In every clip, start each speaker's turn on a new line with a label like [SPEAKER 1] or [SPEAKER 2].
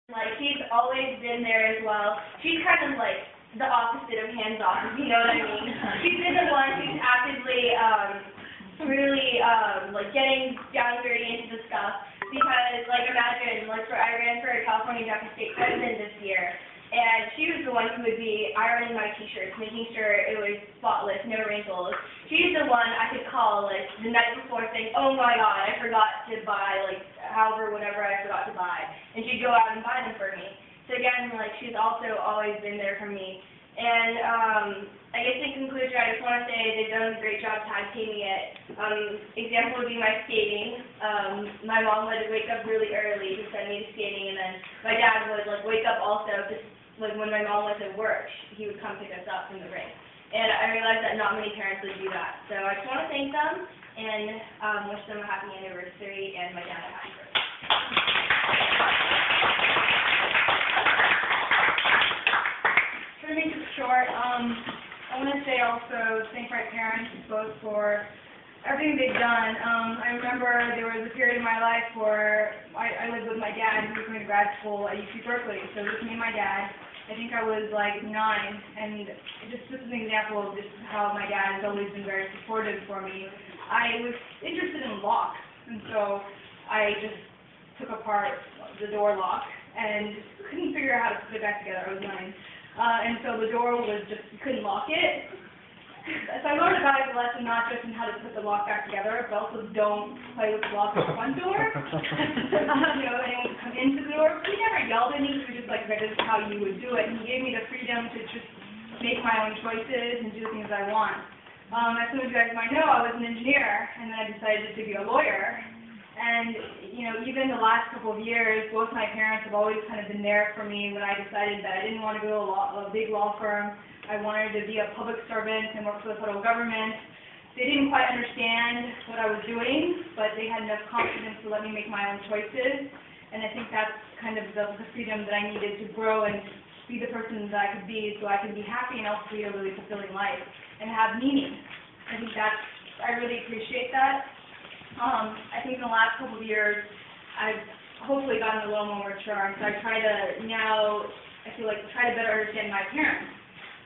[SPEAKER 1] Like, she's always been there as well. She's kind of like the opposite of hands-off, if you know what I mean. She's been the one who's actively, really, like, getting down very into the stuff. Because, like, imagine, like, I ran for California Deputy State President this year, and she was the one who would be ironing my t-shirts, making sure it was spotless, no wrinkles. She's the one I could call, like, the night before saying, oh my God, I forgot to buy, like, whatever I forgot to buy. And she'd go out and buy them for me. So again, like, she's also always been there for me. And, I guess in conclusion, I just want to say they've done a great job tag teaming it. Example would be my skating. My mom would wake up really early to send me to skating, and then my dad would, like, wake up also to, like, when my mom was at work, he would come pick us up from the rink. And I realized that not many parents would do that. So I just want to thank them and wish them a happy anniversary and my dad a happy birthday.
[SPEAKER 2] To make it short, I want to say also thank my parents both for everything they've done. I remember there was a period in my life where I lived with my dad who was going to grad school at UC Berkeley. So it was me and my dad. I think I was like 9, and just an example of just how my dad has always been very supportive for me. I was interested in locks, and so I just took apart the door lock and couldn't figure out how to put it back together. I was 9. And so the door was just, you couldn't lock it. So I learned a valuable lesson not just in how to put the lock back together, but also don't play with the lock of the front door. Anyone would come into the door. He never yelled at me. He was just like, this is how you would do it. And he gave me the freedom to just make my own choices and do the things I want. As some of you guys might know, I was an engineer, and then I decided to be a lawyer. And, even the last couple of years, both my parents have always kind of been there for me when I decided that I didn't want to go to a big law firm. I wanted to be a public servant and work for the federal government. They didn't quite understand what I was doing, but they had enough confidence to let me make my own choices. And I think that's kind of the freedom that I needed to grow and be the person that I could be so I could be happy and also lead a really fulfilling life and have meaning. I think I really appreciate that. I think in the last couple of years, I've hopefully gotten a little more mature, and so I try to now, I feel like, try to better understand my parents.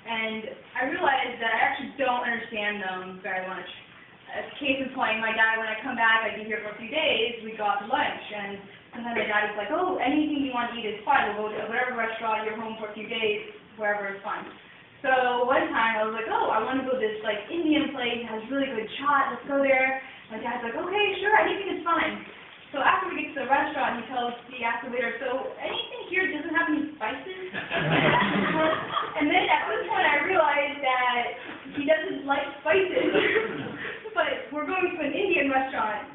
[SPEAKER 2] And I realized that I actually don't understand them very much. As a case in point, my dad, when I come back, I'd be here for a few days, we'd go out to lunch, and sometimes my dad is like, oh, anything you want to eat is fine, we'll go to whatever restaurant, you're home for a few days, wherever is fine. So one time I was like, oh, I want to go to this like Indian place, it has really good chaat, let's go there. My dad's like, okay, sure, anything is fine. So after we get to the restaurant, he asks the waiter, so anything here doesn't have any spices? And then at this point I realized that he doesn't like spices. But we're going to an Indian restaurant.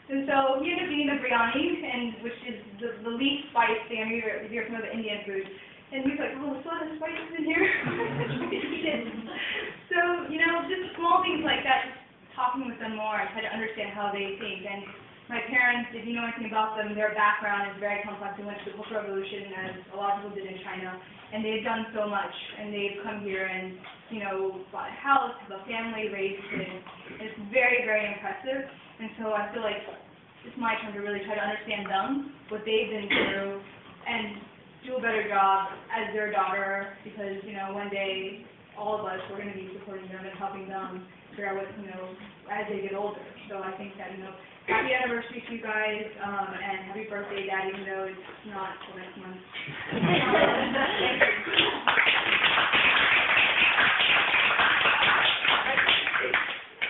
[SPEAKER 2] And so he ended up eating the biryani, which is the least spice thing if you're familiar with Indian food. And he's like, oh, there's a lot of spices in here. So, just small things like that, just talking with them more and try to understand how they think. And my parents, if you know anything about them, their background is very complex. They went to the Cultural Revolution, as a lot of people did in China. And they've done so much. And they've come here and, bought a house, have a family, raised kids. It's very, very impressive. And so I feel like it's my turn to really try to understand them, what they've been through, and do a better job as their daughter, because, one day, all of us, we're going to be supporting them and helping them figure out what, as they get older. So I think that, happy anniversary to you guys, and happy birthday, Dad, even though it's not till next month.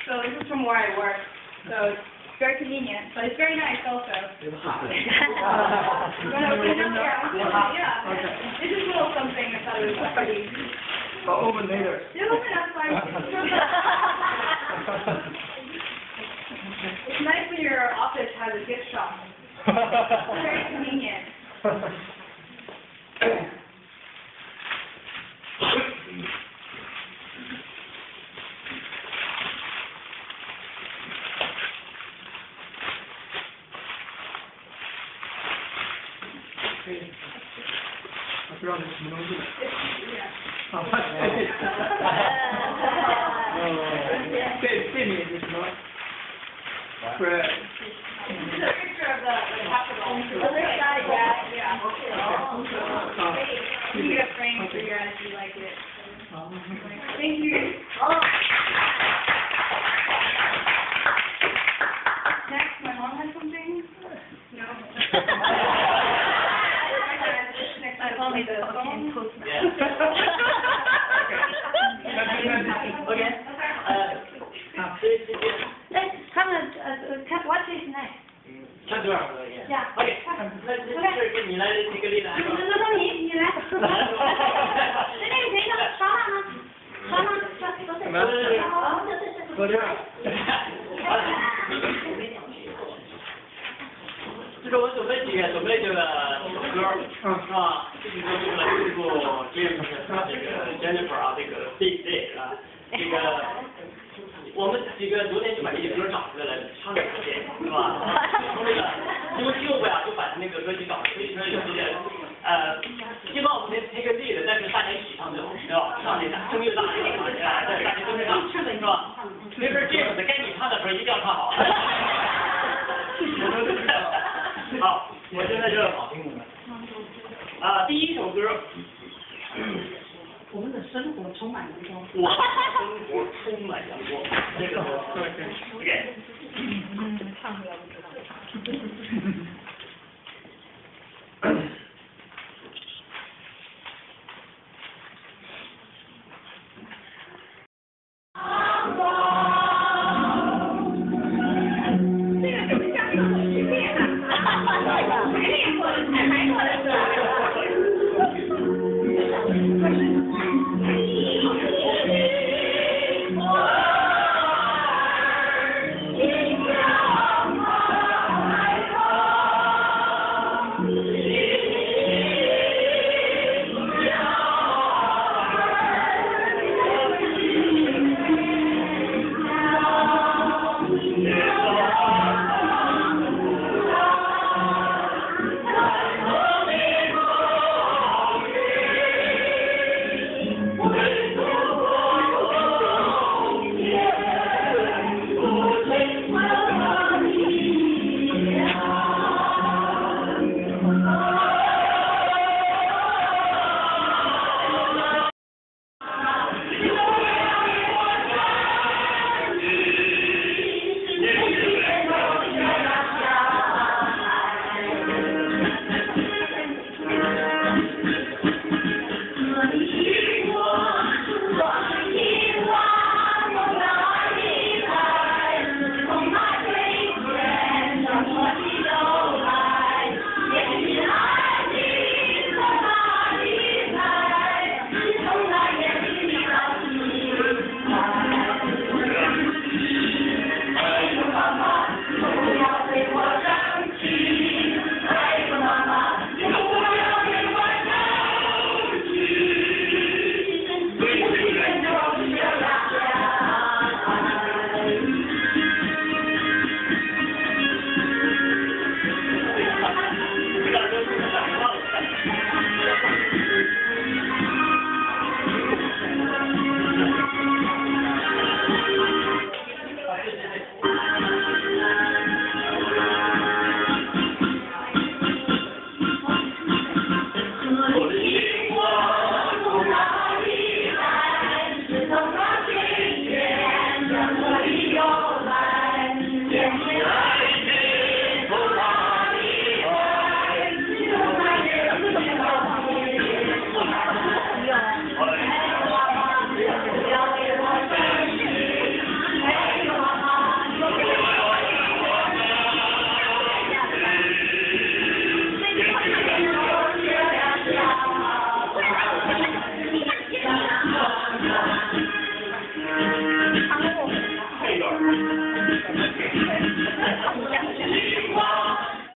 [SPEAKER 2] So this is from where I work. So it's very convenient, but it's very nice also. You want to open it up? Yeah. Okay. This is a little something I thought it was pretty.
[SPEAKER 3] I'll open later.
[SPEAKER 2] Yeah, open up, fine. It's nice when your office has a gift shop. It's very convenient.
[SPEAKER 3] Fred.
[SPEAKER 2] This is a picture of the capital. The other side, yeah. Thank you. Next, my mom has something? No. Next, my mom has something.
[SPEAKER 4] Okay.
[SPEAKER 2] What is next?
[SPEAKER 4] 唱多少歌也？
[SPEAKER 2] Yeah.
[SPEAKER 4] OK， 那这事儿跟你来举个例子。
[SPEAKER 2] 那你来。那你谁呢？爽朗吗？爽朗，
[SPEAKER 3] 什么？说这儿。
[SPEAKER 4] 就是我准备这个首歌，是吧？这首歌是来祝福James和这个 Jennifer 啊，这个 Big Day 啊，这个。我们几个昨天就把这些歌找出来了，唱了一遍，是吧？从这个因为旧呀，就把那个歌曲找，所以说有这个希望我们那个例子，但是大家一起唱最好，是吧？唱这个声乐大一点嘛，对，大家都是唱，是吧？没事，这样的该你唱的时候一定要唱好。好，我现在就好听第一首歌。
[SPEAKER 5] 我们的生活充满阳光。
[SPEAKER 4] 我生活充满阳光，这个对。
[SPEAKER 2] 唱出来不知道。这个怎么像那个实践呢？还练过的，还过的是。
[SPEAKER 4] 配段。